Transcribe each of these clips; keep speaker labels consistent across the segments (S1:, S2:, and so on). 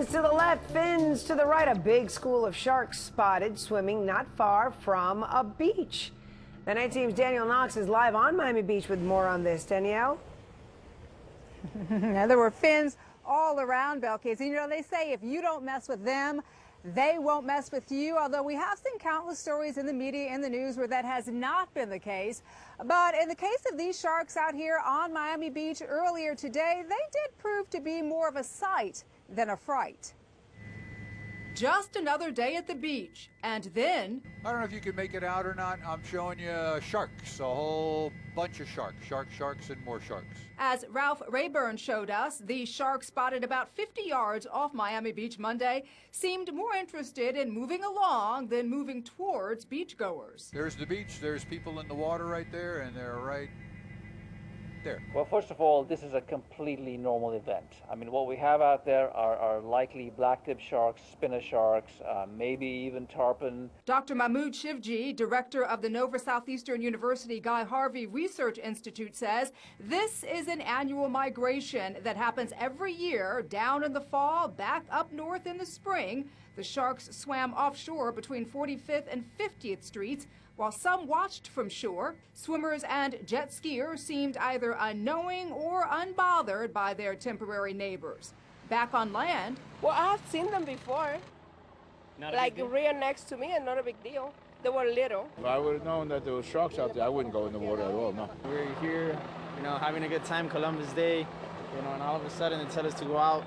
S1: Lines to the left, fins to the right. A big school of sharks spotted swimming not far from a beach. The night team's Danielle Knox is live on Miami Beach with more on this. Danielle?
S2: There were fins all around, Belkis. You know, they say if you don't mess with them, they won't mess with you, although we have seen countless stories in the media and the news where that has not been the case. But in the case of these sharks out here on Miami Beach earlier today, they did prove to be more of a sight than a fright.
S3: Just another day at the beach, and then...
S4: I don't know if you can make it out or not. I'm showing you sharks, a whole bunch of sharks. Sharks, and more sharks.
S3: As Ralph Rayburn showed us, the shark spotted about 50 yards off Miami Beach Monday seemed more interested in moving along than moving towards beachgoers.
S4: There's the beach, there's people in the water right there, and they're right there.
S5: Well, first of all, this is a completely normal event. I mean, what we have out there are likely black-tip sharks, spinner sharks, maybe even tarpon.
S3: Dr. Mahmoud Shivji, director of the Nova Southeastern University Guy Harvey Research Institute, says this is an annual migration that happens every year, down in the fall, back up north in the spring. The sharks swam offshore between 45th and 50th Streets, while some watched from shore. Swimmers and jet skiers seemed either unknowing or unbothered by their temporary neighbors. Back on land...
S6: Well, I have seen them before. Like real next to me, and not a big deal. They were little.
S7: If I would have known that there were sharks out there, I wouldn't go in the water at all, no.
S8: We're here, you know, having a good time, Columbus Day, you know, and all of a sudden they tell us to go out.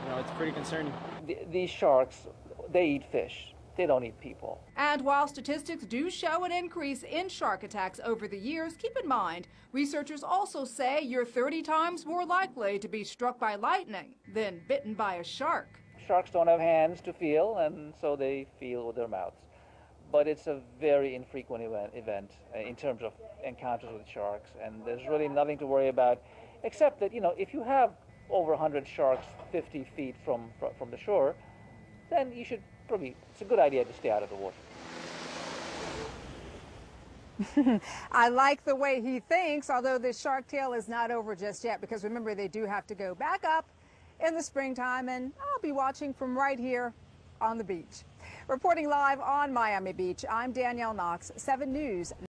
S8: You know, it's pretty concerning.
S5: These sharks, they eat fish. They don't eat people.
S3: And while statistics do show an increase in shark attacks over the years, keep in mind, researchers also say you're 30 times more likely to be struck by lightning than bitten by a shark.
S5: Sharks don't have hands to feel, and so they feel with their mouths. But it's a very infrequent event in terms of encounters with sharks, and there's really nothing to worry about, except that, you know, if you have over 100 sharks 50 feet from the shore, then you should probably, it's a good idea to stay out of the water.
S2: I like the way he thinks, although this shark tale is not over just yet, because remember, they do have to go back up in the springtime, and I'll be watching from right here on the beach. Reporting live on Miami Beach, I'm Danielle Knox, 7 News.